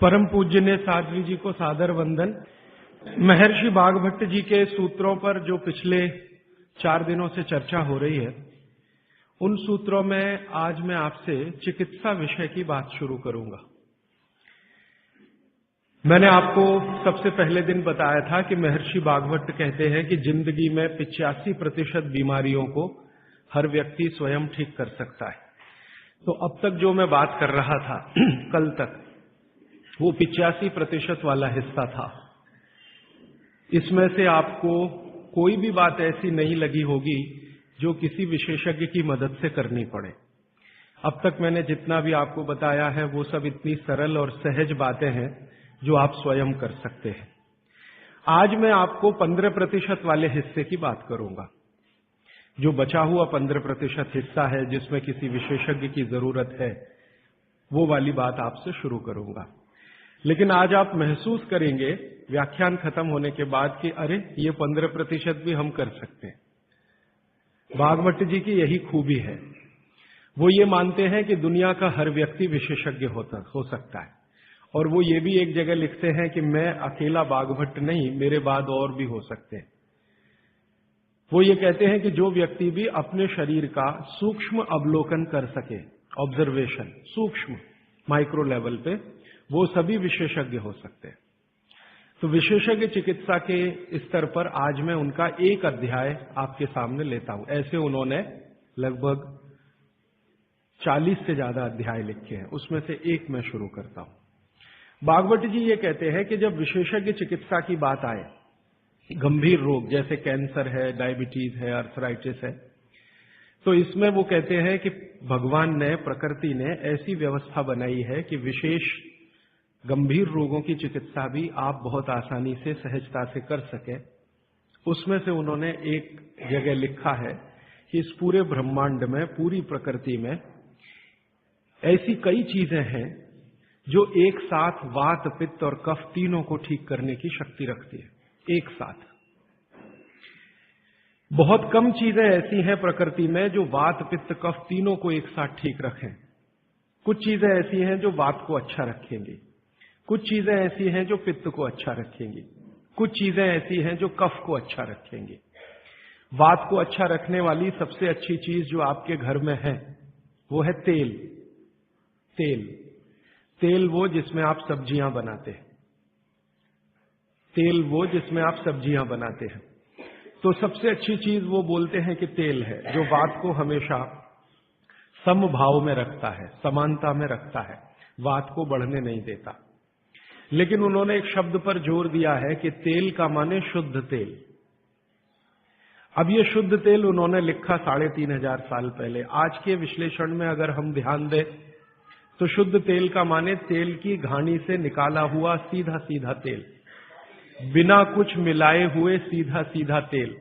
परम पूज्य साध्वी जी को सादर वंदन। महर्षि भागवत जी के सूत्रों पर जो पिछले 4 दिनों से चर्चा हो रही है, उन सूत्रों में आज मैं आपसे चिकित्सा विषय की बात शुरू करूंगा। मैंने आपको सबसे पहले दिन बताया था कि महर्षि भागवत कहते हैं कि जिंदगी में 85% बीमारियों को हर व्यक्ति स्वयं ठीक कर सकता है। तो अब तक जो मैं बात कर रहा था कल तक, वो 85% वाला हिस्सा था। इसमें से आपको कोई भी बात ऐसी नहीं लगी होगी जो किसी विशेषज्ञ की मदद से करनी पड़े। अब तक मैंने जितना भी आपको बताया है वो सब इतनी सरल और सहज बातें हैं जो आप स्वयं कर सकते हैं। आज मैं आपको 15% वाले हिस्से की बात करूंगा। जो बचा हुआ 15% हिस्सा है जिसमें किसी विशेषज्ञ की जरूरत है, वो वाली बात आपसे शुरू करूंगा। लेकिन आज आप महसूस करेंगे व्याख्यान खत्म होने के बाद कि अरे ये 15% भी हम कर सकते हैं। भागवत जी की यही खूबी है, वो ये मानते हैं कि दुनिया का हर व्यक्ति विशेषज्ञ हो सकता है। और वो ये भी एक जगह लिखते हैं कि मैं अकेला भागवत नहीं, मेरे बाद और भी हो सकते हैं। वो ये कहते हैं कि जो व्यक्ति भी अपने शरीर का सूक्ष्म अवलोकन कर सके, ऑब्जर्वेशन सूक्ष्म माइक्रो लेवल पे, वो सभी विशेषज्ञ हो सकते हैं। तो विशेषज्ञ चिकित्सा के स्तर पर आज मैं उनका एक अध्याय आपके सामने लेता हूं। ऐसे उन्होंने लगभग 40 से ज्यादा अध्याय लिखे हैं, उसमें से एक मैं शुरू करता हूं। भागवत जी ये कहते हैं कि जब विशेषज्ञ चिकित्सा की बात आए, गंभीर रोग जैसे कैंसर है, डायबिटीज है, अर्थराइटिस है, तो इसमें वो कहते हैं कि भगवान ने, प्रकृति ने ऐसी व्यवस्था बनाई है कि विशेष गंभीर रोगों की चिकित्सा भी आप बहुत आसानी से, सहजता से कर सके। उसमें से उन्होंने एक जगह लिखा है कि इस पूरे ब्रह्मांड में, पूरी प्रकृति में ऐसी कई चीजें हैं जो एक साथ वात, पित्त और कफ तीनों को ठीक करने की शक्ति रखती है। एक साथ बहुत कम चीजें ऐसी हैं प्रकृति में जो वात, पित्त, कफ तीनों को एक साथ ठीक रखें। कुछ चीजें ऐसी हैं जो वात को अच्छा रखेंगी, कुछ चीजें ऐसी हैं जो पित्त को अच्छा रखेंगी, कुछ चीजें ऐसी हैं जो कफ को अच्छा रखेंगी। वात को अच्छा रखने वाली सबसे अच्छी चीज जो आपके घर में है वो है तेल। तेल वो जिसमें आप सब्जियां बनाते हैं, तेल वो जिसमें आप सब्जियां बनाते हैं। तो सबसे अच्छी चीज वो बोलते हैं कि तेल है, जो वात को हमेशा समभाव में रखता है, समानता में रखता है, वात को बढ़ने नहीं देता। लेकिन उन्होंने एक शब्द पर जोर दिया है कि तेल का माने शुद्ध तेल। अब ये शुद्ध तेल उन्होंने लिखा 3500 साल पहले। आज के विश्लेषण में अगर हम ध्यान दें तो शुद्ध तेल का माने तेल की घानी से निकाला हुआ सीधा सीधा तेल, बिना कुछ मिलाए हुए सीधा सीधा तेल,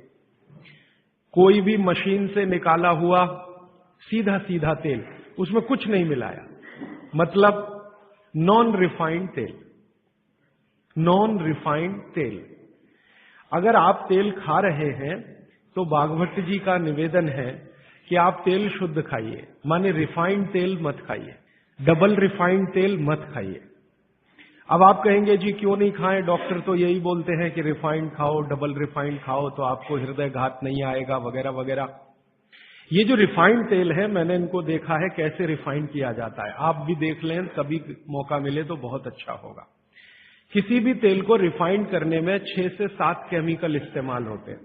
कोई भी मशीन से निकाला हुआ सीधा सीधा तेल, उसमें कुछ नहीं मिलाया, मतलब नॉन रिफाइंड तेल। नॉन रिफाइंड तेल। अगर आप तेल खा रहे हैं तो भागवत जी का निवेदन है कि आप तेल शुद्ध खाइए, माने रिफाइंड तेल मत खाइए, डबल रिफाइंड तेल मत खाइए। अब आप कहेंगे जी क्यों नहीं खाएं, डॉक्टर तो यही बोलते हैं कि रिफाइंड खाओ, डबल रिफाइंड खाओ तो आपको हृदय घात नहीं आएगा, वगैरह वगैरह। ये जो रिफाइंड तेल है, मैंने इनको देखा है कैसे रिफाइंड किया जाता है। आप भी देख लें, कभी मौका मिले तो बहुत अच्छा होगा। किसी भी तेल को रिफाइंड करने में 6 से 7 केमिकल इस्तेमाल होते हैं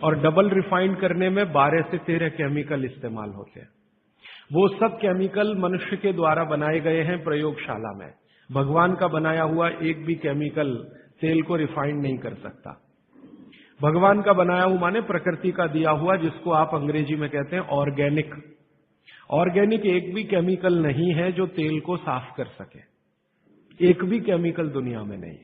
और डबल रिफाइंड करने में 12 से 13 केमिकल इस्तेमाल होते हैं। वो सब केमिकल मनुष्य के द्वारा बनाए गए हैं प्रयोगशाला में। भगवान का बनाया हुआ एक भी केमिकल तेल को रिफाइंड नहीं कर सकता। भगवान का बनाया हुआ माने प्रकृति का दिया हुआ, जिसको आप अंग्रेजी में कहते हैं ऑर्गेनिक। ऑर्गेनिक एक भी केमिकल नहीं है जो तेल को साफ कर सके, एक भी केमिकल दुनिया में नहीं।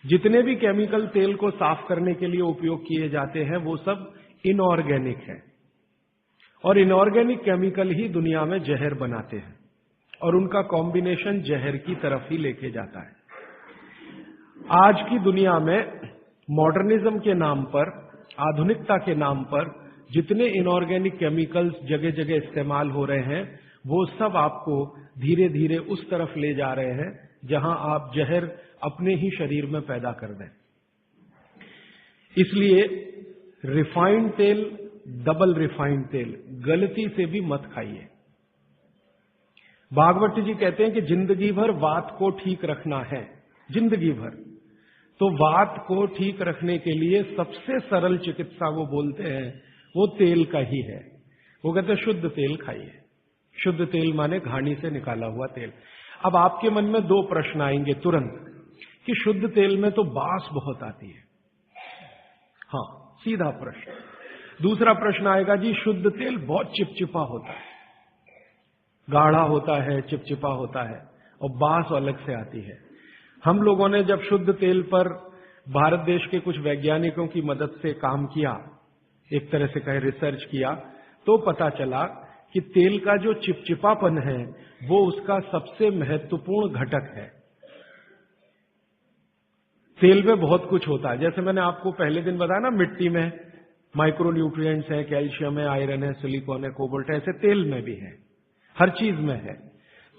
जितने भी केमिकल तेल को साफ करने के लिए उपयोग किए जाते हैं वो सब इनऑर्गेनिक है, और इनऑर्गेनिक केमिकल ही दुनिया में जहर बनाते हैं और उनका कॉम्बिनेशन जहर की तरफ ही लेके जाता है। आज की दुनिया में मॉडर्निज्म के नाम पर, आधुनिकता के नाम पर जितने इनऑर्गेनिक केमिकल्स जगह जगह इस्तेमाल हो रहे हैं, वो सब आपको धीरे धीरे उस तरफ ले जा रहे हैं जहां आप जहर अपने ही शरीर में पैदा कर दें। इसलिए रिफाइंड तेल, डबल रिफाइंड तेल गलती से भी मत खाइए। भागवत जी कहते हैं कि जिंदगी भर वात को ठीक रखना है, जिंदगी भर। तो वात को ठीक रखने के लिए सबसे सरल चिकित्सा वो बोलते हैं वो तेल का ही है। वो कहते हैं शुद्ध तेल खाइए। शुद्ध तेल माने घानी से निकाला हुआ तेल। अब आपके मन में दो प्रश्न आएंगे तुरंत कि शुद्ध तेल में तो बास बहुत आती है। हाँ, सीधा प्रश्न। दूसरा प्रश्न आएगा जी शुद्ध तेल बहुत चिपचिपा होता है, गाढ़ा होता है, चिपचिपा होता है और बास अलग से आती है। हम लोगों ने जब शुद्ध तेल पर भारत देश के कुछ वैज्ञानिकों की मदद से काम किया, एक तरह से कहे रिसर्च किया, तो पता चला कि तेल का जो चिपचिपापन है वो उसका सबसे महत्वपूर्ण घटक है। तेल में बहुत कुछ होता है, जैसे मैंने आपको पहले दिन बताया ना, मिट्टी में माइक्रो न्यूट्रिएंट्स है, कैल्शियम है, आयरन है, सिलिकॉन है, कोबाल्ट है, ऐसे तेल में भी है, हर चीज में है।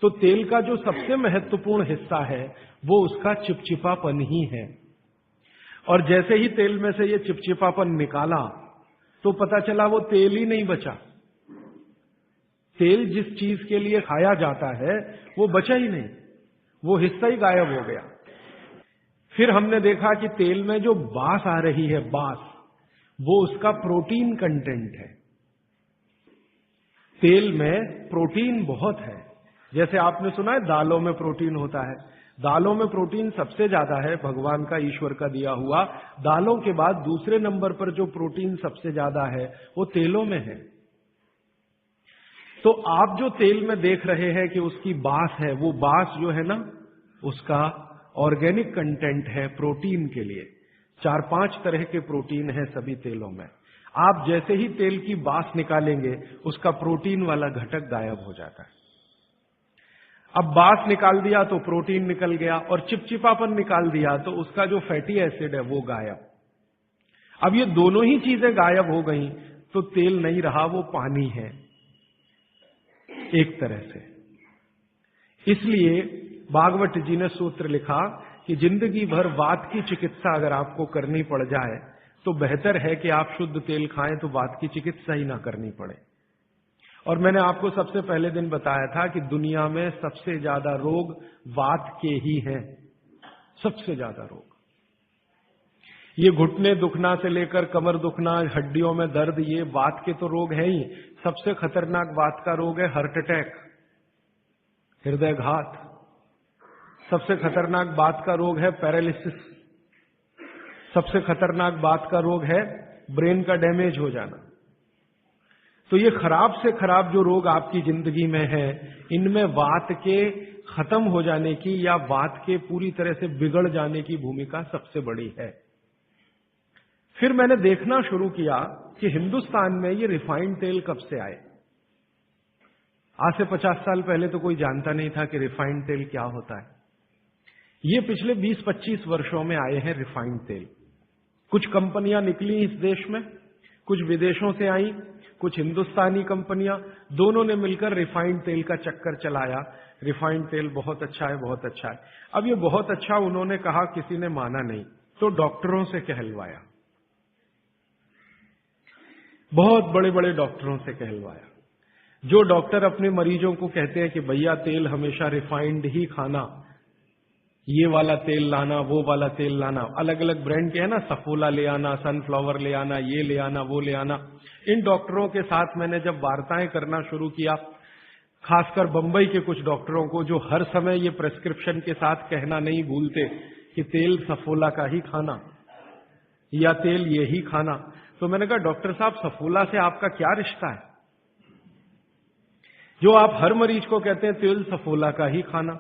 तो तेल का जो सबसे महत्वपूर्ण हिस्सा है वो उसका चिपचिपापन ही है। और जैसे ही तेल में से ये चिपचिपापन निकाला तो पता चला वो तेल ही नहीं बचा। तेल जिस चीज के लिए खाया जाता है वो बचा ही नहीं, वो हिस्सा ही गायब हो गया। फिर हमने देखा कि तेल में जो बास आ रही है, बास, वो उसका प्रोटीन कंटेंट है। तेल में प्रोटीन बहुत है। जैसे आपने सुना है दालों में प्रोटीन होता है, दालों में प्रोटीन सबसे ज्यादा है, भगवान का, ईश्वर का दिया हुआ। दालों के बाद दूसरे नंबर पर जो प्रोटीन सबसे ज्यादा है वो तेलों में है। तो आप जो तेल में देख रहे हैं कि उसकी बास है, वो बास जो है ना, उसका ऑर्गेनिक कंटेंट है प्रोटीन के लिए। 4-5 तरह के प्रोटीन है सभी तेलों में। आप जैसे ही तेल की बास निकालेंगे उसका प्रोटीन वाला घटक गायब हो जाता है। अब बास निकाल दिया तो प्रोटीन निकल गया, और चिपचिपापन निकाल दिया तो उसका जो फैटी एसिड है वो गायब। अब ये दोनों ही चीजें गायब हो गई तो तेल नहीं रहा, वो पानी है एक तरह से। इसलिए भागवत जी ने सूत्र लिखा कि जिंदगी भर वात की चिकित्सा अगर आपको करनी पड़ जाए तो बेहतर है कि आप शुद्ध तेल खाएं तो वात की चिकित्सा ही ना करनी पड़े। और मैंने आपको सबसे पहले दिन बताया था कि दुनिया में सबसे ज्यादा रोग वात के ही हैं, सबसे ज्यादा रोग। ये घुटने दुखना से लेकर कमर दुखना, हड्डियों में दर्द, ये वात के तो रोग है ही। सबसे खतरनाक वात का रोग है हार्ट अटैक, हृदयघात। सबसे खतरनाक बात का रोग है पैरालिसिस। सबसे खतरनाक बात का रोग है ब्रेन का डैमेज हो जाना। तो ये खराब से खराब जो रोग आपकी जिंदगी में है, इनमें वात के खत्म हो जाने की या वात के पूरी तरह से बिगड़ जाने की भूमिका सबसे बड़ी है। फिर मैंने देखना शुरू किया कि हिंदुस्तान में ये रिफाइंड तेल कब से आए। आज से 50 साल पहले तो कोई जानता नहीं था कि रिफाइंड तेल क्या होता है। ये पिछले 20-25 वर्षों में आए हैं रिफाइंड तेल। कुछ कंपनियां निकली इस देश में, कुछ विदेशों से आई, कुछ हिंदुस्तानी कंपनियां, दोनों ने मिलकर रिफाइंड तेल का चक्कर चलाया। रिफाइंड तेल बहुत अच्छा है, बहुत अच्छा है। अब ये बहुत अच्छा उन्होंने कहा, किसी ने माना नहीं, तो डॉक्टरों से कहलवाया, बहुत बड़े बड़े डॉक्टरों से कहलवाया। जो डॉक्टर अपने मरीजों को कहते हैं कि भैया तेल हमेशा रिफाइंड ही खाना, ये वाला तेल लाना, वो वाला तेल लाना, अलग अलग ब्रांड के है ना, सफोला ले आना, सनफ्लावर ले आना, ये ले आना, वो ले आना। इन डॉक्टरों के साथ मैंने जब वार्ताएं करना शुरू किया, खासकर बंबई के कुछ डॉक्टरों को जो हर समय ये प्रेस्क्रिप्शन के साथ कहना नहीं भूलते कि तेल सफोला का ही खाना या तेल ये ही खाना, तो मैंने कहा डॉक्टर साहब सफोला से आपका क्या रिश्ता है? जो आप हर मरीज को कहते हैं तेल सफोला का ही खाना,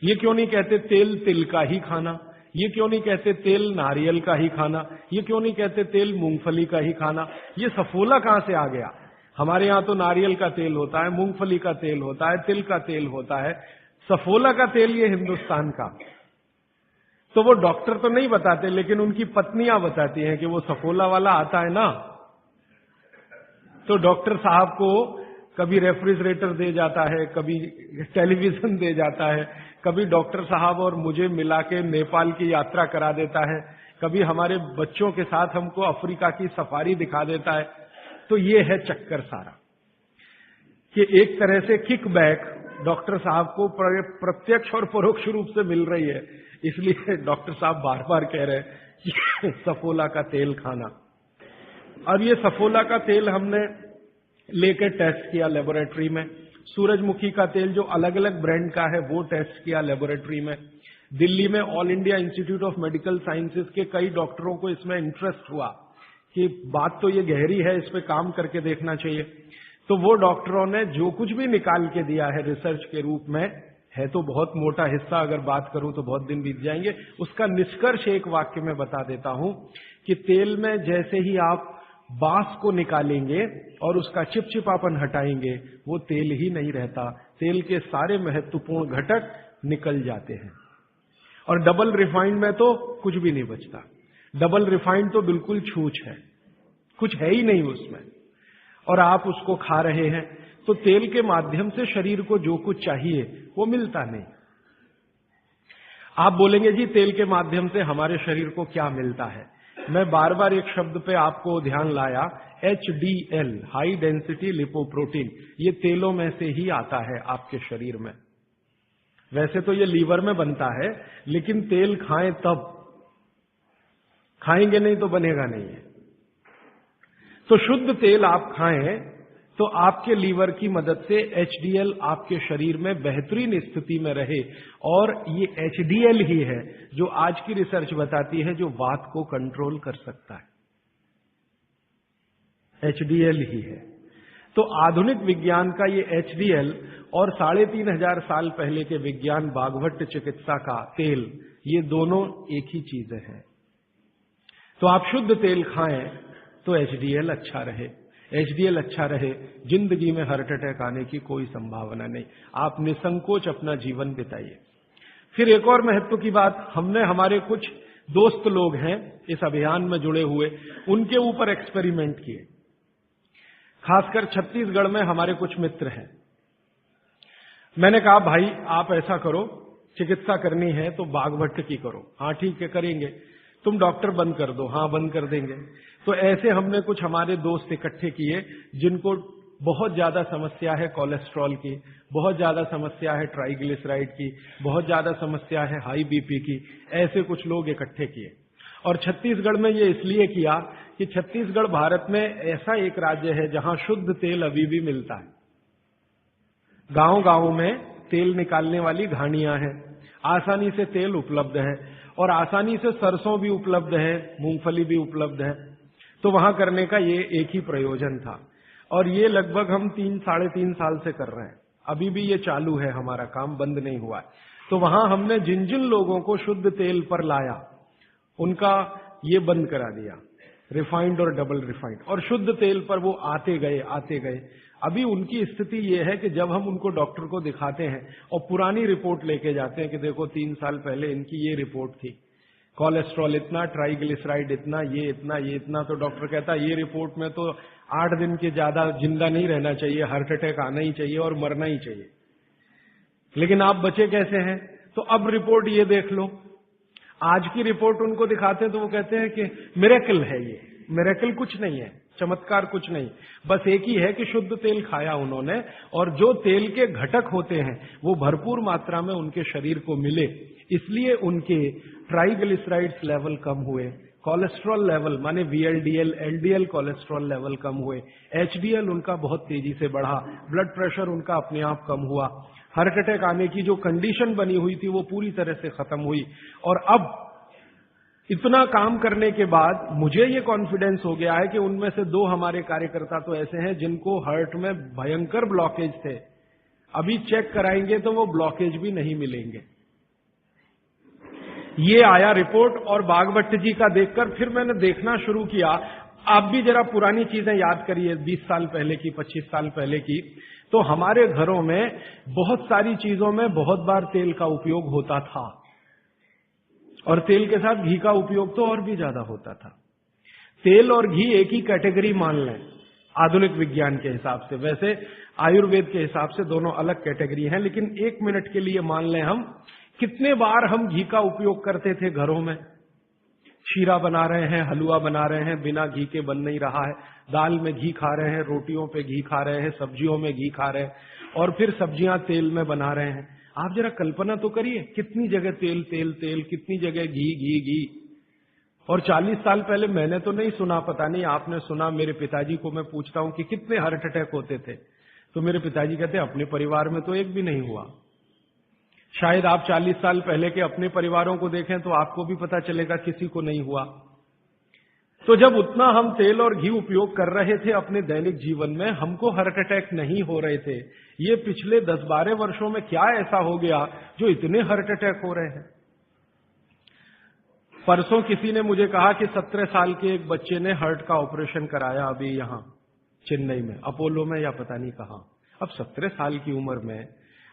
ये क्यों नहीं कहते तेल तिल का ही खाना? ये क्यों नहीं कहते तेल नारियल का ही खाना? ये क्यों नहीं कहते तेल मूंगफली का ही खाना? ये सफोला कहां से आ गया? हमारे यहां तो नारियल का तेल होता है, मूंगफली का तेल होता है, तिल का तेल होता है, सफोला का तेल ये हिंदुस्तान का। तो वो डॉक्टर तो नहीं बताते, लेकिन उनकी पत्नियां बताती हैं कि वो सफोला वाला आता है ना। तो डॉक्टर साहब को कभी रेफ्रिजरेटर दे जाता है, कभी टेलीविजन दे जाता है, कभी डॉक्टर साहब और मुझे मिला के नेपाल की यात्रा करा देता है, कभी हमारे बच्चों के साथ हमको अफ्रीका की सफारी दिखा देता है। तो ये है चक्कर सारा कि एक तरह से किकबैक डॉक्टर साहब को प्रत्यक्ष और परोक्ष रूप से मिल रही है। इसलिए डॉक्टर साहब बार बार कह रहे हैं कि सफोला का तेल खाना। अब ये सफोला का तेल हमने लेकर टेस्ट किया लेबोरेटरी में। सूरजमुखी का तेल जो अलग अलग ब्रांड का है वो टेस्ट किया लेबोरेटरी में। दिल्ली में all India institute of medical sciences के कई डॉक्टरों को इसमें इंटरेस्ट हुआ कि बात तो ये गहरी है, इस पे काम करके देखना चाहिए। तो वो डॉक्टरों ने जो कुछ भी निकाल के दिया है रिसर्च के रूप में, है तो बहुत मोटा हिस्सा, अगर बात करूं तो बहुत दिन बीत जाएंगे, उसका निष्कर्ष एक वाक्य में बता देता हूं कि तेल में जैसे ही आप बांस को निकालेंगे और उसका चिपचिपापन हटाएंगे, वो तेल ही नहीं रहता, तेल के सारे महत्वपूर्ण घटक निकल जाते हैं। और डबल रिफाइंड में तो कुछ भी नहीं बचता। डबल रिफाइंड तो बिल्कुल छूछ है, कुछ है ही नहीं उसमें, और आप उसको खा रहे हैं। तो तेल के माध्यम से शरीर को जो कुछ चाहिए वो मिलता नहीं। आप बोलेंगे जी तेल के माध्यम से हमारे शरीर को क्या मिलता है। मैं बार बार एक शब्द पे आपको ध्यान लाया, HDL, हाई डेंसिटी लिपोप्रोटीन। ये तेलों में से ही आता है आपके शरीर में। वैसे तो ये लीवर में बनता है, लेकिन तेल खाएं तब, खाएंगे नहीं तो बनेगा नहीं है। तो शुद्ध तेल आप खाएं तो आपके लीवर की मदद से HDL आपके शरीर में बेहतरीन स्थिति में रहे। और ये HDL ही है जो आज की रिसर्च बताती है जो वात को कंट्रोल कर सकता है, HDL ही है। तो आधुनिक विज्ञान का ये HDL और 3500 साल पहले के विज्ञान बागभट्ट चिकित्सा का तेल, ये दोनों एक ही चीजें हैं। तो आप शुद्ध तेल खाएं तो HDL अच्छा रहे। HDL अच्छा रहे, जिंदगी में हार्ट अटैक आने की कोई संभावना नहीं। आप निसंकोच अपना जीवन बिताइए। फिर एक और महत्व की बात, हमने हमारे कुछ दोस्त लोग हैं इस अभियान में जुड़े हुए, उनके ऊपर एक्सपेरिमेंट किए। खासकर छत्तीसगढ़ में हमारे कुछ मित्र हैं। मैंने कहा भाई आप ऐसा करो, चिकित्सा करनी है तो बागभट्ट की करो। हाँ ठीक है करेंगे। तुम डॉक्टर बंद कर दो। हाँ बंद कर देंगे। तो ऐसे हमने कुछ हमारे दोस्त इकट्ठे किए जिनको बहुत ज्यादा समस्या है कोलेस्ट्रॉल की, बहुत ज्यादा समस्या है ट्राइग्लिसराइड की, बहुत ज्यादा समस्या है हाई बीपी की। ऐसे कुछ लोग इकट्ठे किए और छत्तीसगढ़ में ये इसलिए किया कि छत्तीसगढ़ भारत में ऐसा एक राज्य है जहां शुद्ध तेल अभी भी मिलता है। गांव गांव में तेल निकालने वाली घानियां हैं, आसानी से तेल उपलब्ध है और आसानी से सरसों भी उपलब्ध है, मूंगफली भी उपलब्ध है। तो वहां करने का ये एक ही प्रयोजन था और ये लगभग हम 3-3.5 साल से कर रहे हैं। अभी भी ये चालू है, हमारा काम बंद नहीं हुआ है। तो वहां हमने जिन जिन लोगों को शुद्ध तेल पर लाया उनका ये बंद करा दिया, रिफाइंड और डबल रिफाइंड, और शुद्ध तेल पर वो आते गए। अभी उनकी स्थिति ये है कि जब हम उनको डॉक्टर को दिखाते हैं और पुरानी रिपोर्ट लेके जाते हैं कि देखो 3 साल पहले इनकी ये रिपोर्ट थी, कोलेस्ट्रॉल इतना, ट्राइग्लिसराइड इतना, ये इतना, तो डॉक्टर कहता है ये रिपोर्ट में तो 8 दिन के ज्यादा जिंदा नहीं रहना चाहिए, हार्ट अटैक आना ही चाहिए और मरना ही चाहिए, लेकिन आप बचे कैसे हैं। तो अब रिपोर्ट ये देख लो। आज की रिपोर्ट उनको दिखाते हैं तो वो कहते हैं कि मिरेकल है, ये मिरेकल कुछ नहीं है, चमत्कार कुछ नहीं, बस एक ही है कि शुद्ध तेल खाया उन्होंने और जो तेल के घटक होते हैं वो भरपूर मात्रा में उनके शरीर को मिले, इसलिए उनके ट्राइग्लिसराइड्स लेवल कम हुए, कोलेस्ट्रॉल लेवल माने VLDL, LDL कोलेस्ट्रॉल लेवल कम हुए, HDL उनका बहुत तेजी से बढ़ा, ब्लड प्रेशर उनका अपने आप कम हुआ, हार्ट अटैक आने की जो कंडीशन बनी हुई थी वो पूरी तरह से खत्म हुई। और अब इतना काम करने के बाद मुझे ये कॉन्फिडेंस हो गया है कि उनमें से 2 हमारे कार्यकर्ता तो ऐसे हैं जिनको हार्ट में भयंकर ब्लॉकेज थे, अभी चेक कराएंगे तो वो ब्लॉकेज भी नहीं मिलेंगे। ये आया रिपोर्ट और बागभट्ट जी का देखकर फिर मैंने देखना शुरू किया। आप भी जरा पुरानी चीजें याद करिए, 20 साल पहले की, 25 साल पहले की। तो हमारे घरों में बहुत सारी चीजों में बहुत बार तेल का उपयोग होता था और तेल के साथ घी का उपयोग तो और भी ज्यादा होता था। तेल और घी एक ही कैटेगरी मान लें आधुनिक विज्ञान के हिसाब से। वैसे आयुर्वेद के हिसाब से दोनों अलग कैटेगरी हैं, लेकिन 1 मिनट के लिए मान लें हम, कितने बार हम घी का उपयोग करते थे घरों में? शीरा बना रहे हैं, हलवा बना रहे हैं, बिना घी के बन नहीं रहा है। दाल में घी खा रहे हैं, रोटियों पे घी खा रहे हैं, सब्जियों में घी खा रहे हैं, और फिर सब्जियां तेल में बना रहे हैं। आप जरा कल्पना तो करिए, कितनी जगह तेल तेल तेल, कितनी जगह घी घी घी। और 40 साल पहले मैंने तो नहीं सुना, पता नहीं आपने सुना, मेरे पिताजी को मैं पूछता हूं कि कितने हार्ट अटैक होते थे, तो मेरे पिताजी कहते हैं अपने परिवार में तो एक भी नहीं हुआ। शायद आप 40 साल पहले के अपने परिवारों को देखें तो आपको भी पता चलेगा किसी को नहीं हुआ। तो जब उतना हम तेल और घी उपयोग कर रहे थे अपने दैनिक जीवन में, हमको हार्ट अटैक नहीं हो रहे थे। ये पिछले 10-12 वर्षों में क्या ऐसा हो गया जो इतने हार्ट अटैक हो रहे हैं? परसों किसी ने मुझे कहा कि 17 साल के एक बच्चे ने हार्ट का ऑपरेशन कराया अभी यहां चेन्नई में, अपोलो में या पता नहीं कहां। अब 17 साल की उम्र में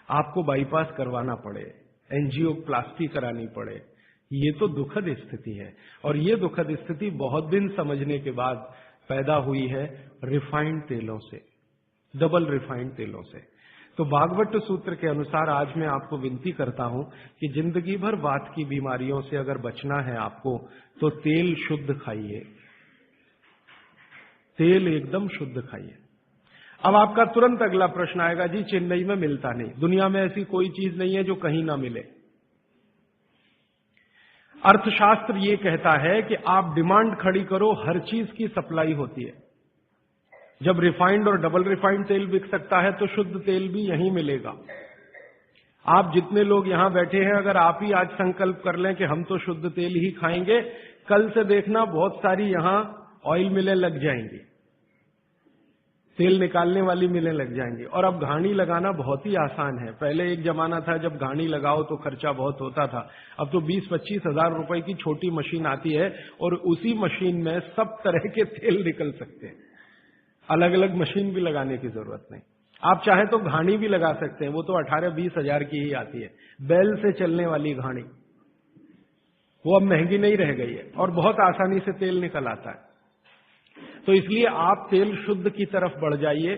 आपको बाईपास करवाना पड़े, एंजियोप्लास्टी करानी पड़े, ये तो दुखद स्थिति है। और ये दुखद स्थिति बहुत दिन समझने के बाद पैदा हुई है रिफाइंड तेलों से, डबल रिफाइंड तेलों से। तो भागवत सूत्र के अनुसार आज मैं आपको विनती करता हूं कि जिंदगी भर वात की बीमारियों से अगर बचना है आपको, तो तेल शुद्ध खाइए, तेल एकदम शुद्ध खाइए। अब आपका तुरंत अगला प्रश्न आएगा, जी चेन्नई में मिलता नहीं, दुनिया में ऐसी कोई चीज नहीं है जो कहीं ना मिले। अर्थशास्त्र ये कहता है कि आप डिमांड खड़ी करो, हर चीज की सप्लाई होती है। जब रिफाइंड और डबल रिफाइंड तेल बिक सकता है तो शुद्ध तेल भी यहीं मिलेगा। आप जितने लोग यहां बैठे हैं, अगर आप ही आज संकल्प कर लें कि हम तो शुद्ध तेल ही खाएंगे, कल से देखना बहुत सारी यहां ऑयल मिलें लग जाएंगी, तेल निकालने वाली मिलें लग जाएंगी। और अब घानी लगाना बहुत ही आसान है। पहले एक जमाना था जब घानी लगाओ तो खर्चा बहुत होता था। अब तो 20-25 हजार रुपए की छोटी मशीन आती है और उसी मशीन में सब तरह के तेल निकल सकते हैं। अलग अलग मशीन भी लगाने की जरूरत नहीं। आप चाहे तो घानी भी लगा सकते हैं, वो तो 18-20 हजार की ही आती है, बैल से चलने वाली घानी। वो अब महंगी नहीं रह गई है और बहुत आसानी से तेल निकल आता है। तो इसलिए आप तेल शुद्ध की तरफ बढ़ जाइए।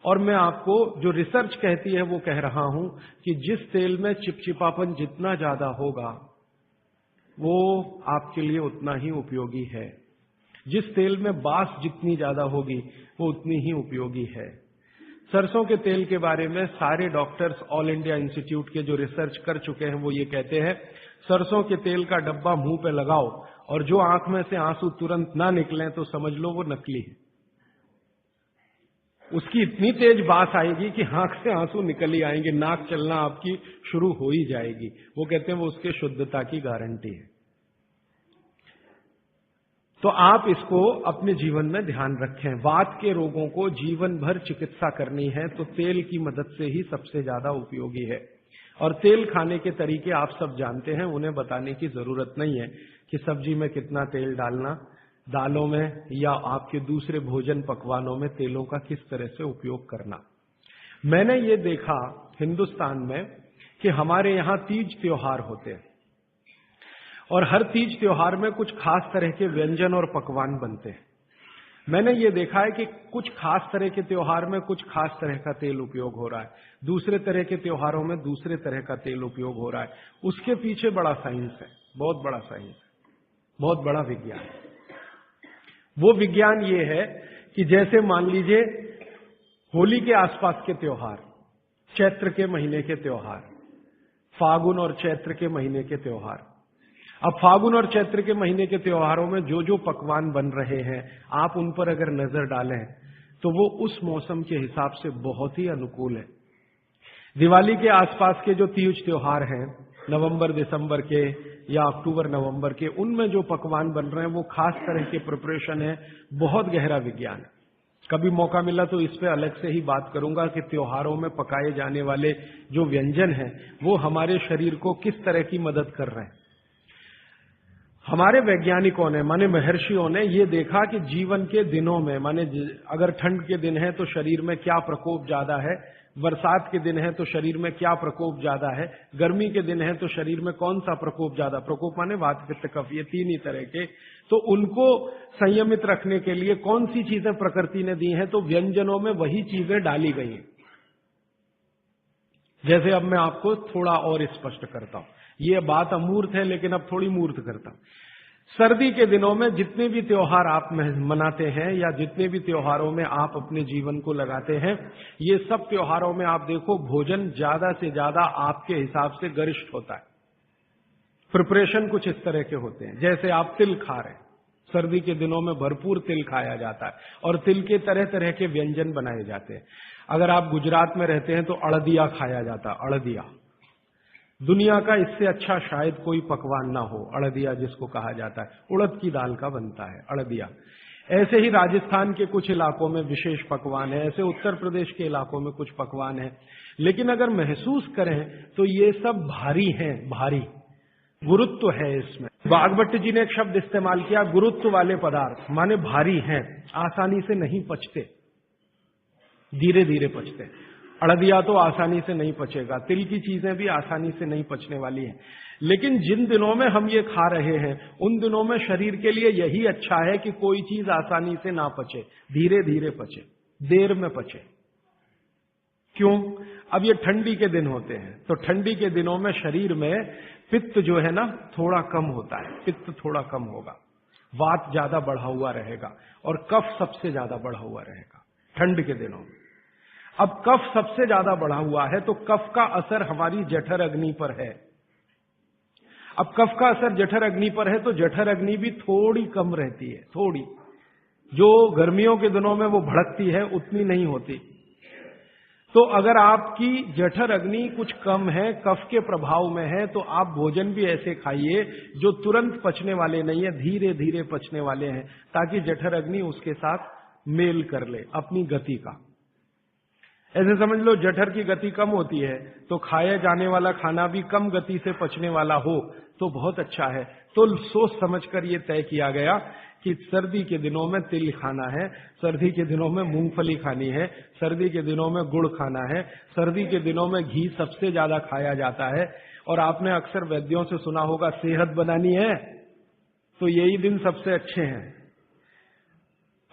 और मैं आपको जो रिसर्च कहती है वो कह रहा हूं कि जिस तेल में चिपचिपापन जितना ज्यादा होगा वो आपके लिए उतना ही उपयोगी है। जिस तेल में बास जितनी ज्यादा होगी वो उतनी ही उपयोगी है। सरसों के तेल के बारे में सारे डॉक्टर्स ऑल इंडिया इंस्टीट्यूट के जो रिसर्च कर चुके हैं वो ये कहते हैं, सरसों के तेल का डब्बा मुंह पे लगाओ और जो आंख में से आंसू तुरंत ना निकलें तो समझ लो वो नकली है। उसकी इतनी तेज बास आएगी कि आंख से आंसू निकल ही आएंगे, नाक चलना आपकी शुरू हो ही जाएगी। वो कहते हैं वो उसके शुद्धता की गारंटी है। तो आप इसको अपने जीवन में ध्यान रखें। वात के रोगों को जीवन भर चिकित्सा करनी है तो तेल की मदद से ही सबसे ज्यादा उपयोगी है। और तेल खाने के तरीके आप सब जानते हैं, उन्हें बताने की जरूरत नहीं है कि सब्जी में कितना तेल डालना, दालों में या आपके दूसरे भोजन पकवानों में तेलों का किस तरह से उपयोग करना। मैंने ये देखा हिंदुस्तान में कि हमारे यहां तीज त्योहार होते हैं और हर तीज त्योहार में कुछ खास तरह के व्यंजन और पकवान बनते हैं। मैंने ये देखा है कि कुछ खास तरह के त्योहार में कुछ खास तरह का तेल उपयोग हो रहा है, दूसरे तरह के त्योहारों में दूसरे तरह का तेल उपयोग हो रहा है। उसके पीछे बड़ा साइंस है, बहुत बड़ा साइंस है, बहुत बड़ा विज्ञान है। वो विज्ञान ये है कि जैसे मान लीजिए होली के आसपास के त्योहार, चैत्र के महीने के त्योहार, फागुन और चैत्र के महीने के त्योहार। अब फागुन और चैत्र के महीने के त्योहारों में जो जो पकवान बन रहे हैं, आप उन पर अगर नजर डालें तो वो उस मौसम के हिसाब से बहुत ही अनुकूल है। दिवाली के आसपास के जो तीज त्योहार हैं, नवंबर दिसंबर के या अक्टूबर नवंबर के, उनमें जो पकवान बन रहे हैं वो खास तरह के प्रिपरेशन है, बहुत गहरा विज्ञान है। कभी मौका मिला तो इस पे अलग से ही बात करूंगा कि त्योहारों में पकाए जाने वाले जो व्यंजन हैं वो हमारे शरीर को किस तरह की मदद कर रहे हैं। हमारे वैज्ञानिकों ने, माने महर्षियों ने ये देखा कि जीवन के दिनों में, माने अगर ठंड के दिन है तो शरीर में क्या प्रकोप ज्यादा है, बरसात के दिन है तो शरीर में क्या प्रकोप ज्यादा है, गर्मी के दिन है तो शरीर में कौन सा प्रकोप ज्यादा, प्रकोप माने वात पित्त कफ, ये तीन ही तरह के। तो उनको संयमित रखने के लिए कौन सी चीजें प्रकृति ने दी हैं, तो व्यंजनों में वही चीजें डाली गई हैं। जैसे अब मैं आपको थोड़ा और स्पष्ट करता हूं, ये बात अमूर्त है लेकिन अब थोड़ी मूर्त करता हूं। सर्दी के दिनों में जितने भी त्योहार आप मनाते हैं या जितने भी त्योहारों में आप अपने जीवन को लगाते हैं, ये सब त्योहारों में आप देखो भोजन ज्यादा से ज्यादा आपके हिसाब से गरिष्ठ होता है। प्रिपरेशन कुछ इस तरह के होते हैं, जैसे आप तिल खा रहे हैं, सर्दी के दिनों में भरपूर तिल खाया जाता है और तिल के तरह तरह के व्यंजन बनाए जाते हैं। अगर आप गुजरात में रहते हैं तो अड़दिया खाया जाता है। अड़दिया दुनिया का इससे अच्छा शायद कोई पकवान ना हो। अड़दिया जिसको कहा जाता है, उड़द की दाल का बनता है अड़दिया। ऐसे ही राजस्थान के कुछ इलाकों में विशेष पकवान है, ऐसे उत्तर प्रदेश के इलाकों में कुछ पकवान है। लेकिन अगर महसूस करें तो ये सब भारी हैं, भारी गुरुत्व है इसमें। भागवत जी ने एक शब्द इस्तेमाल किया, गुरुत्व वाले पदार्थ, माने भारी हैं, आसानी से नहीं पचते, धीरे धीरे पचते। अड़दिया तो आसानी से नहीं पचेगा, तिल की चीजें भी आसानी से नहीं पचने वाली हैं। लेकिन जिन दिनों में हम ये खा रहे हैं उन दिनों में शरीर के लिए यही अच्छा है कि कोई चीज आसानी से ना पचे, धीरे धीरे पचे, देर में पचे। क्यों? अब ये ठंडी के दिन होते हैं तो ठंडी के दिनों में शरीर में पित्त जो है ना थोड़ा कम होता है, पित्त थोड़ा कम होगा, वात ज्यादा बढ़ा हुआ रहेगा और कफ सबसे ज्यादा बढ़ा हुआ रहेगा ठंड के दिनों में। अब कफ सबसे ज्यादा बढ़ा हुआ है तो कफ का असर हमारी जठर अग्नि पर है। अब कफ का असर जठर अग्नि पर है तो जठर अग्नि भी थोड़ी कम रहती है, थोड़ी, जो गर्मियों के दिनों में वो भड़कती है उतनी नहीं होती। तो अगर आपकी जठर अग्नि कुछ कम है, कफ के प्रभाव में है, तो आप भोजन भी ऐसे खाइए जो तुरंत पचने वाले नहीं है, धीरे धीरे पचने वाले हैं, ताकि जठर अग्नि उसके साथ मेल कर ले अपनी गति का। ऐसे समझ लो जठर की गति कम होती है तो खाया जाने वाला खाना भी कम गति से पचने वाला हो तो बहुत अच्छा है। तो सोच समझकर ये तय किया गया कि सर्दी के दिनों में तिल खाना है, सर्दी के दिनों में मूंगफली खानी है, सर्दी के दिनों में गुड़ खाना है, सर्दी के दिनों में घी सबसे ज्यादा खाया जाता है। और आपने अक्सर वैद्यों से सुना होगा सेहत बनानी है तो यही दिन सबसे अच्छे हैं,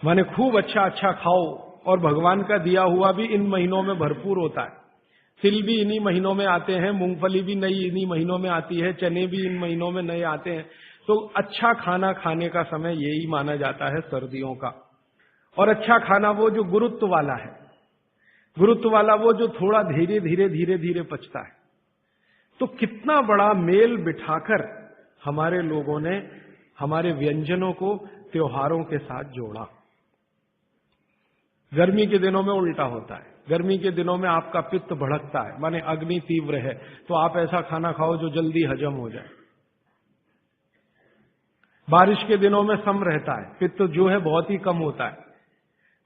माने खूब अच्छा अच्छा खाओ। और भगवान का दिया हुआ भी इन महीनों में भरपूर होता है। तिल भी इन्हीं महीनों में आते हैं, मूंगफली भी नई इन्हीं महीनों में आती है, चने भी इन महीनों में नए आते हैं। तो अच्छा खाना खाने का समय यही माना जाता है सर्दियों का। और अच्छा खाना वो जो गुरुत्व वाला है, गुरुत्व वाला वो जो थोड़ा धीरे धीरे धीरे धीरे पचता है। तो कितना बड़ा मेल बिठाकर हमारे लोगों ने हमारे व्यंजनों को त्योहारों के साथ जोड़ा। गर्मी के दिनों में उल्टा होता है, गर्मी के दिनों में आपका पित्त भड़कता है, माने अग्नि तीव्र है, तो आप ऐसा खाना खाओ जो जल्दी हजम हो जाए। बारिश के दिनों में सम रहता है, पित्त जो है बहुत ही कम होता है।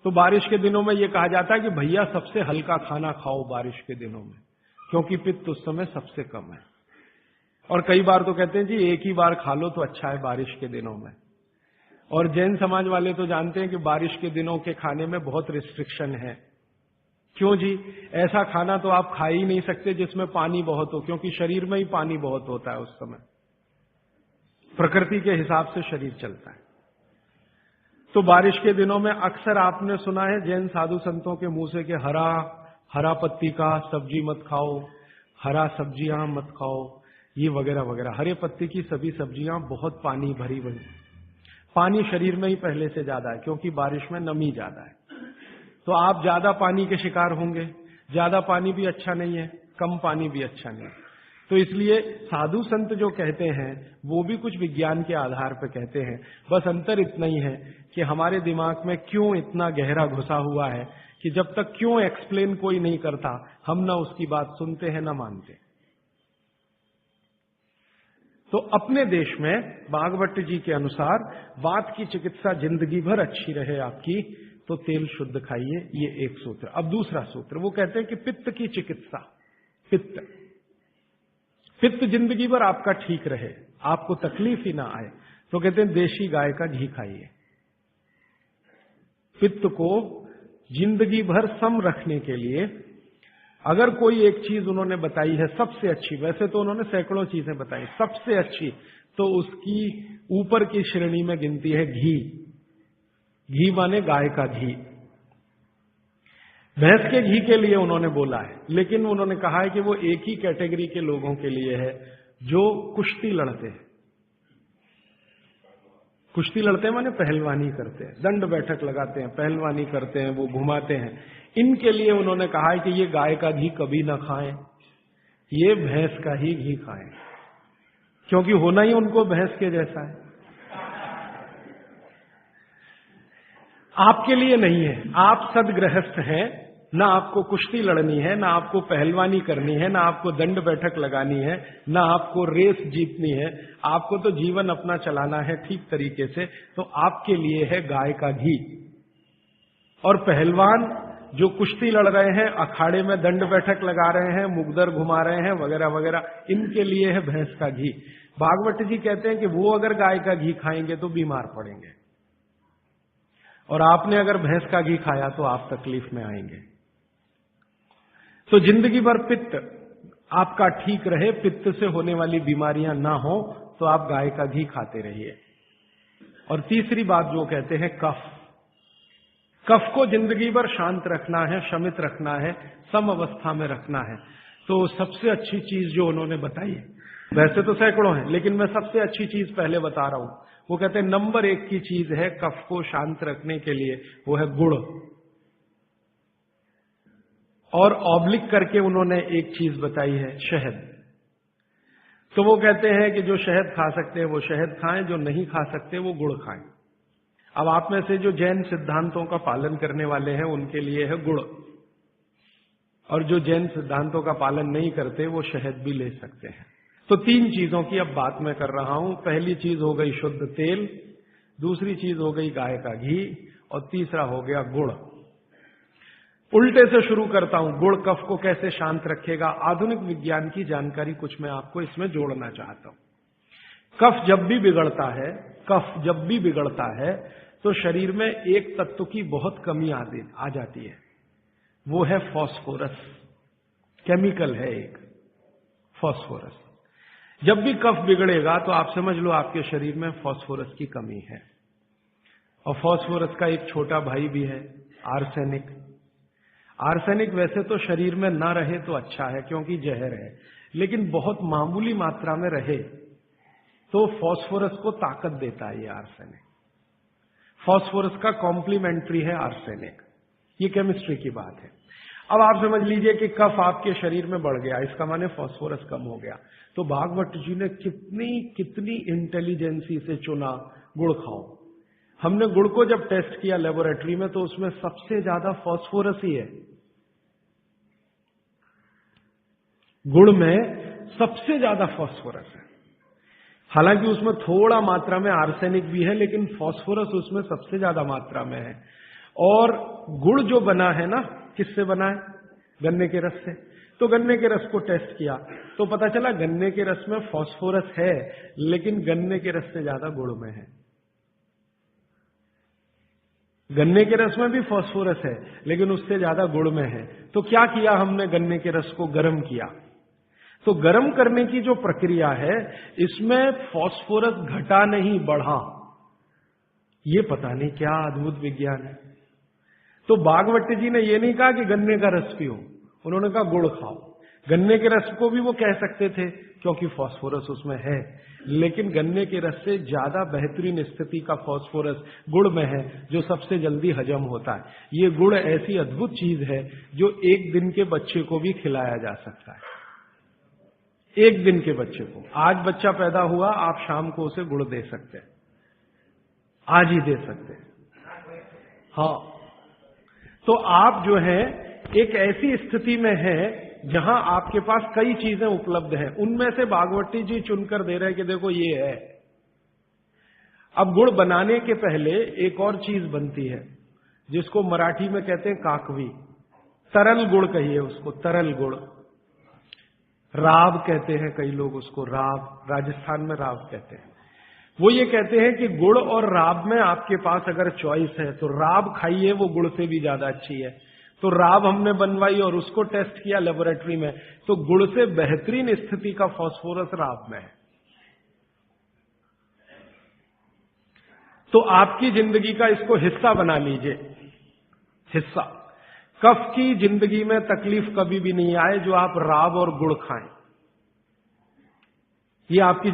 तो बारिश के दिनों में यह कहा जाता है कि भैया सबसे हल्का खाना खाओ बारिश के दिनों में, क्योंकि पित्त उस समय सबसे कम है। और कई बार तो कहते हैं जी एक ही बार खा लो तो अच्छा है बारिश के दिनों में। और जैन समाज वाले तो जानते हैं कि बारिश के दिनों के खाने में बहुत रिस्ट्रिक्शन है। क्यों जी? ऐसा खाना तो आप खा ही नहीं सकते जिसमें पानी बहुत हो, क्योंकि शरीर में ही पानी बहुत होता है उस समय, प्रकृति के हिसाब से शरीर चलता है। तो बारिश के दिनों में अक्सर आपने सुना है जैन साधु संतों के मुंह से कि हरा पत्ती का सब्जी मत खाओ, हरा सब्जियां मत खाओ, ये वगैरह वगैरह। हरे पत्ती की सभी सब्जियां बहुत पानी भरी भरी, पानी शरीर में ही पहले से ज्यादा है क्योंकि बारिश में नमी ज्यादा है। तो आप ज्यादा पानी के शिकार होंगे। ज्यादा पानी भी अच्छा नहीं है, कम पानी भी अच्छा नहीं है। तो इसलिए साधु संत जो कहते हैं वो भी कुछ विज्ञान के आधार पर कहते हैं। बस अंतर इतना ही है कि हमारे दिमाग में क्यों इतना गहरा घुसा हुआ है कि जब तक क्यों एक्सप्लेन कोई नहीं करता हम ना उसकी बात सुनते हैं ना मानते। तो अपने देश में भागवत जी के अनुसार वात की चिकित्सा जिंदगी भर अच्छी रहे आपकी तो तेल शुद्ध खाइए, ये एक सूत्र। अब दूसरा सूत्र वो कहते हैं कि पित्त की चिकित्सा, पित्त जिंदगी भर आपका ठीक रहे, आपको तकलीफ ही ना आए, तो कहते हैं देशी गाय का घी खाइए। पित्त को जिंदगी भर सम रखने के लिए अगर कोई एक चीज उन्होंने बताई है सबसे अच्छी, वैसे तो उन्होंने सैकड़ों चीजें बताई, सबसे अच्छी तो उसकी ऊपर की श्रेणी में गिनती है घी। घी माने गाय का घी। भैंस के घी के लिए उन्होंने बोला है, लेकिन उन्होंने कहा है कि वो एक ही कैटेगरी के लोगों के लिए है जो कुश्ती लड़ते हैं। कुश्ती लड़ते हैं माने पहलवानी करते हैं, दंड बैठक लगाते हैं, पहलवानी करते हैं, वो घुमाते हैं। इनके लिए उन्होंने कहा है कि ये गाय का घी कभी ना खाएं, ये भैंस का ही घी खाएं, क्योंकि होना ही उनको भैंस के जैसा है। आपके लिए नहीं है, आप सदगृहस्थ हैं, ना आपको कुश्ती लड़नी है, ना आपको पहलवानी करनी है, ना आपको दंड बैठक लगानी है, ना आपको रेस जीतनी है, आपको तो जीवन अपना चलाना है ठीक तरीके से। तो आपके लिए है गाय का घी। और पहलवान जो कुश्ती लड़ रहे हैं, अखाड़े में दंड बैठक लगा रहे हैं, मुगदर घुमा रहे हैं, वगैरह वगैरह, इनके लिए है भैंस का घी। भागवत जी कहते हैं कि वो अगर गाय का घी खाएंगे तो बीमार पड़ेंगे, और आपने अगर भैंस का घी खाया तो आप तकलीफ में आएंगे। तो जिंदगी भर पित्त आपका ठीक रहे, पित्त से होने वाली बीमारियां ना हो, तो आप गाय का घी खाते रहिए। और तीसरी बात जो कहते हैं कफ, कफ को जिंदगी भर शांत रखना है, शमित रखना है, सम अवस्था में रखना है। तो सबसे अच्छी चीज जो उन्होंने बताई है, वैसे तो सैकड़ों हैं, लेकिन मैं सबसे अच्छी चीज पहले बता रहा हूं। वो कहते हैं नंबर 1 की चीज है कफ को शांत रखने के लिए, वो है गुड़। और ऑब्लिक करके उन्होंने एक चीज बताई है, शहद। तो वो कहते हैं कि जो शहद खा सकते हैं वो शहद खाएं, जो नहीं खा सकते वो गुड़ खाएं। अब आप में से जो जैन सिद्धांतों का पालन करने वाले हैं उनके लिए है गुड़, और जो जैन सिद्धांतों का पालन नहीं करते वो शहद भी ले सकते हैं। तो 3 चीजों की अब बात मैं कर रहा हूं। पहली चीज हो गई शुद्ध तेल, दूसरी चीज हो गई गाय का घी, और तीसरा हो गया गुड़। उल्टे से शुरू करता हूं, गुड़ कफ को कैसे शांत रखेगा। आधुनिक विज्ञान की जानकारी कुछ मैं आपको इसमें जोड़ना चाहता हूं। कफ जब भी बिगड़ता है, कफ जब भी बिगड़ता है तो शरीर में एक तत्व की बहुत कमी आ जाती है, वो है फास्फोरस। केमिकल है एक फास्फोरस। जब भी कफ बिगड़ेगा तो आप समझ लो आपके शरीर में फास्फोरस की कमी है। और फास्फोरस का एक छोटा भाई भी है, आर्सेनिक। आर्सेनिक वैसे तो शरीर में ना रहे तो अच्छा है क्योंकि जहर है, लेकिन बहुत मामूली मात्रा में रहे तो फास्फोरस को ताकत देता है ये आर्सेनिक। फास्फोरस का कॉम्प्लीमेंट्री है आर्सेनिक। ये केमिस्ट्री की बात है। अब आप समझ लीजिए कि कफ आपके शरीर में बढ़ गया, इसका माने फास्फोरस कम हो गया। तो भागवत जी ने कितनी इंटेलिजेंसी से चुना, गुड़ खाओ। हमने गुड़ को जब टेस्ट किया लेबोरेटरी में तो उसमें सबसे ज्यादा फास्फोरस ही है। गुड़ में सबसे ज्यादा फास्फोरस है। हालांकि उसमें थोड़ा मात्रा में आर्सेनिक भी है, लेकिन फास्फोरस उसमें सबसे ज्यादा मात्रा में है। और गुड़ जो बना है ना, किससे बना है? गन्ने के रस से। तो गन्ने के रस को टेस्ट किया तो पता चला गन्ने के रस में फास्फोरस है, लेकिन गन्ने के रस से ज्यादा गुड़ में है। गन्ने के रस में भी फास्फोरस है, लेकिन उससे ज्यादा गुड़ में है। तो क्या किया हमने? गन्ने के रस को गर्म किया। तो गर्म करने की जो प्रक्रिया है, इसमें फास्फोरस घटा नहीं, बढ़ा। ये पता नहीं क्या अद्भुत विज्ञान है। तो भागवत जी ने ये नहीं कहा कि गन्ने का रस पियो, उन्होंने कहा गुड़ खाओ। गन्ने के रस को भी वो कह सकते थे क्योंकि फास्फोरस उसमें है, लेकिन गन्ने के रस से ज्यादा बेहतरीन स्थिति का फास्फोरस गुड़ में है, जो सबसे जल्दी हजम होता है। ये गुड़ ऐसी अद्भुत चीज है जो 1 दिन के बच्चे को भी खिलाया जा सकता है। 1 दिन के बच्चे को, आज बच्चा पैदा हुआ, आप शाम को उसे गुड़ दे सकते हैं, आज ही दे सकते हैं। हाँ, तो आप जो है एक ऐसी स्थिति में है जहां आपके पास कई चीजें उपलब्ध हैं, उनमें से भागवती जी चुनकर दे रहे हैं कि देखो ये है। अब गुड़ बनाने के पहले एक और चीज बनती है जिसको मराठी में कहते हैं काकवी, तरल गुड़ कहिए उसको, तरल गुड़। राब कहते हैं कई लोग उसको, राब, राजस्थान में राब कहते हैं। वो ये कहते हैं कि गुड़ और राब में आपके पास अगर चॉइस है तो राब खाइए, वो गुड़ से भी ज्यादा अच्छी है। तो राब हमने बनवाई और उसको टेस्ट किया लेबोरेटरी में, तो गुड़ से बेहतरीन स्थिति का फास्फोरस राब में है। तो आपकी जिंदगी का इसको हिस्सा बना लीजिए, हिस्सा। कफ की जिंदगी में तकलीफ कभी भी नहीं आए जो आप राब और गुड़ खाएं। ये आपकी